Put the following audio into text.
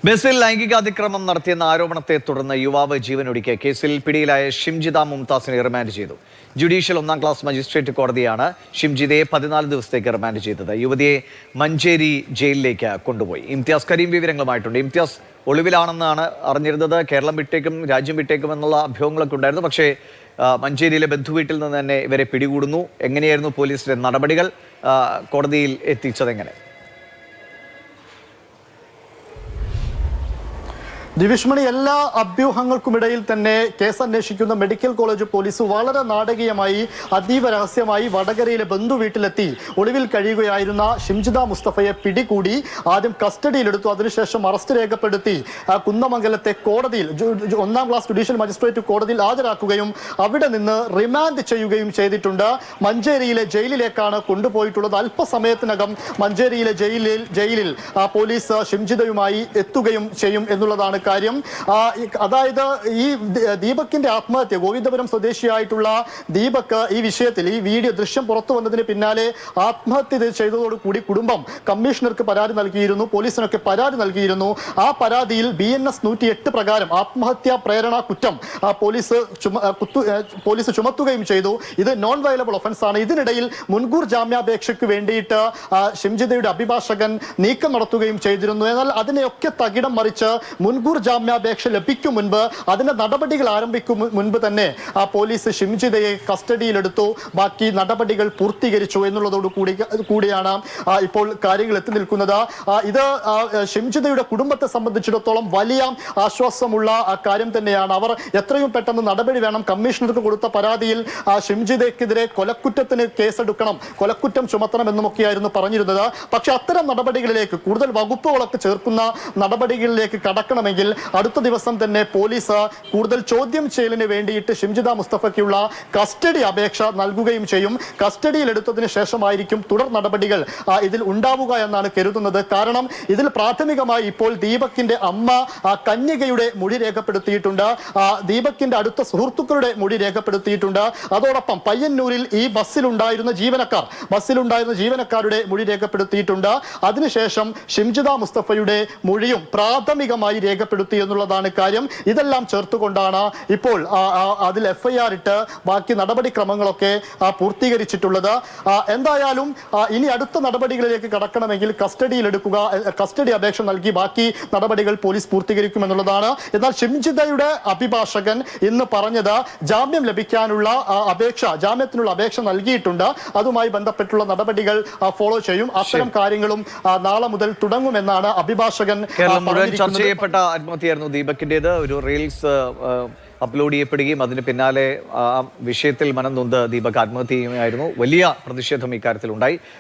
ബസിൽ ലൈംഗിക അതിക്രമം നടത്തിയെന്ന ആരോപണത്തെ തുടർന്ന് യുവാവ് ജീവനൊടുക്കിയ കേസിൽ പിടിയിലായ ഷിംജിത മുംതാസിനെ റിമാൻഡ് ചെയ്തു. ജുഡീഷ്യൽ 1-ാം ക്ലാസ് മജിസ്ട്രേറ്റ് കോടതിയാണ് ഷിംജിതയെ 14 ദിവസത്തേക്ക് റിമാൻഡ് ചെയ്തത്. യുവതിയെ മഞ്ചേരി ജയിലിലേക്ക് കൊണ്ടുപോയി. ഇംതിയാസ് കരീം വിവരങ്ങളുമായിട്ടുണ്ട്. ഇംതിയാസ്, ഒളിവിലാണെന്നാണ് അറിഞ്ഞിരുന്നത്. കേരളം വിട്ടേക്കും, രാജ്യം വിട്ടേക്കും എന്നുള്ള അഭ്യൂഹങ്ങളൊക്കെ ഉണ്ടായിരുന്നു. പക്ഷേ മഞ്ചേരിയിലെ ബന്ധുവീട്ടിൽ നിന്ന് തന്നെ ഇവരെ പിടികൂടുന്നു. എങ്ങനെയായിരുന്നു പോലീസിന്റെ നടപടികൾ? കോടതിയിൽ എത്തിച്ചതെങ്ങനെ? ദിവിഷ്മണി, എല്ലാ അഭ്യൂഹങ്ങൾക്കുമിടയിൽ തന്നെ കേസ് അന്വേഷിക്കുന്ന മെഡിക്കൽ കോളേജ് പോലീസ് വളരെ നാടകീയമായി അതീവ രഹസ്യമായി വടകരയിലെ ബന്ധുവീട്ടിലെത്തി ഒളിവിൽ കഴിയുകയായിരുന്ന ഷിംജിത മുസ്തഫയെ പിടികൂടി ആദ്യം കസ്റ്റഡിയിലെടുത്തു. അതിനുശേഷം അറസ്റ്റ് രേഖപ്പെടുത്തി കുന്നമംഗലത്തെ കോടതിയിൽ 1-ാം ക്ലാസ് ജുഡീഷ്യൽ മജിസ്ട്രേറ്റ് കോടതിയിൽ ഹാജരാക്കുകയും അവിടെ നിന്ന് റിമാൻഡ് ചെയ്യുകയും ചെയ്തിട്ടുണ്ട്. മഞ്ചേരിയിലെ ജയിലിലേക്കാണ് കൊണ്ടുപോയിട്ടുള്ളത്. അല്പസമയത്തിനകം മഞ്ചേരിയിലെ ജയിലിൽ പോലീസ് ഷിംജിതയുമായി എത്തുകയും ചെയ്യും എന്നുള്ളതാണ് കാര്യം. അതായത് ഈ ദീപകിന്റെ ആത്മഹത്യ, ഗോവിന്ദപുരം സ്വദേശിയായിട്ടുള്ള ദീപക് ഈ വിഷയത്തിൽ ഈ വീഡിയോ ദൃശ്യം പുറത്തു വന്നതിന് പിന്നാലെ ആത്മഹത്യ ചെയ്തതോടുകൂടി കുടുംബം കമ്മീഷണർക്ക് പരാതി നൽകിയിരുന്നു, പോലീസിനൊക്കെ പരാതി നൽകിയിരുന്നു. ആ പരാതിയിൽ BNS 108 പ്രകാരം ആത്മഹത്യാ പ്രേരണ കുറ്റം പോലീസ് ചുമത്തുകയും ചെയ്തു. ഇത് നോൺ വയലബിൾ ഒഫൻസ് ആണ്. ഇതിനിടയിൽ മുൻകൂർ ജാമ്യാപേക്ഷയ്ക്ക് വേണ്ടിയിട്ട് ഷിംജിതയുടെ അഭിഭാഷകൻ നീക്കം നടത്തുകയും ചെയ്തിരുന്നു. എന്നാൽ അതിനെയൊക്കെ തകിടം മറിച്ച് മുൻകൂർ ജാമ്യാപേക്ഷ ലഭിക്കും മുൻപ്, അതിന്റെ നടപടികൾ ആരംഭിക്കും മുൻപ് തന്നെ പോലീസ് ഷിംജിതയെ കസ്റ്റഡിയിലെടുത്തു. ബാക്കി നടപടികൾ പൂർത്തീകരിച്ചു എന്നുള്ളതോടു കൂടിയാണ് ഇപ്പോൾ കാര്യങ്ങൾ എത്തി നിൽക്കുന്നത്. ഇത് ഷിംജിതയുടെ കുടുംബത്തെ സംബന്ധിച്ചിടത്തോളം വലിയ ആശ്വാസമുള്ള കാര്യം തന്നെയാണ്. അവർ എത്രയും പെട്ടെന്ന് നടപടി വേണം. കമ്മീഷണർക്ക് കൊടുത്ത പരാതിയിൽ ഷിംജിതയ്ക്കെതിരെ കൊലക്കുറ്റത്തിന് കേസെടുക്കണം, കൊലക്കുറ്റം ചുമത്തണം എന്നുമൊക്കെയായിരുന്നു പറഞ്ഞിരുന്നത്. പക്ഷെ അത്തരം നടപടികളിലേക്ക്, കൂടുതൽ വകുപ്പുകളൊക്കെ ചേർക്കുന്ന നടപടികളിലേക്ക് കടക്കണമെങ്കിൽ അടുത്ത ദിവസം തന്നെ പോലീസ് കൂടുതൽ ചോദ്യം ചെയ്യലിന് വേണ്ടിയിട്ട് ഷിംജിത മുസ്തഫയ്ക്കുള്ള കസ്റ്റഡി അപേക്ഷ നൽകുകയും ചെയ്യും. കസ്റ്റഡിയിൽ എടുത്തതിന് ശേഷമായിരിക്കും തുടർ നടപടികൾ ഇതിൽ ഉണ്ടാവുക എന്നാണ് കരുതുന്നത്. കാരണം ഇതിൽ പ്രാഥമികമായി ഇപ്പോൾ ദീപകിന്റെ അമ്മ കന്യകയുടെ മൊഴി രേഖപ്പെടുത്തിയിട്ടുണ്ട്, ദീപകിന്റെ അടുത്ത സുഹൃത്തുക്കളുടെ മൊഴി രേഖപ്പെടുത്തിയിട്ടുണ്ട്. അതോടൊപ്പം പയ്യന്നൂരിൽ ഈ ബസ്സിലുണ്ടായിരുന്ന ജീവനക്കാരുടെ മൊഴി രേഖപ്പെടുത്തിയിട്ടുണ്ട്. അതിനുശേഷം ഷിംജിത മുസ്തഫയുടെ മൊഴിയും പ്രാഥമികമായി രേഖപ്പെടുത്തി എന്നുള്ളതാണ് കാര്യം. ഇതെല്ലാം ചേർത്തുകൊണ്ടാണ് ഇപ്പോൾ അതിൽ FIR ഇട്ട് ബാക്കി നടപടിക്രമങ്ങളൊക്കെ പൂർത്തീകരിച്ചിട്ടുള്ളത്. എന്തായാലും ഇനി അടുത്ത നടപടികളിലേക്ക് കടക്കണമെങ്കിൽ കസ്റ്റഡി അപേക്ഷ നൽകി ബാക്കി നടപടികൾ പോലീസ് പൂർത്തീകരിക്കുമെന്നുള്ളതാണ്. എന്നാൽ ഷിംജിതയുടെ അഭിഭാഷകൻ ഇന്ന് പറഞ്ഞത് ജാമ്യം ലഭിക്കാനുള്ള ജാമ്യത്തിനുള്ള അപേക്ഷ നൽകിയിട്ടുണ്ട്. അതുമായി ബന്ധപ്പെട്ടുള്ള നടപടികൾ ഫോളോ ചെയ്യും. അത്തരം കാര്യങ്ങളും നാളെ മുതൽ തുടങ്ങുമെന്നാണ് അഭിഭാഷകൻ ചർച്ച ആത്മഹത്യയായിരുന്നു ദീപകിന്റേത്. ഒരു റീൽസ് അപ്ലോഡ് ചെയ്യപ്പെടുകയും അതിന് പിന്നാലെ ആ വിഷയത്തിൽ മനം നൊന്ത് ദീപക് ആത്മഹത്യ ചെയ്യുകയായിരുന്നു. വലിയ പ്രതിഷേധം ഇക്കാര്യത്തിൽ ഉണ്ടായി.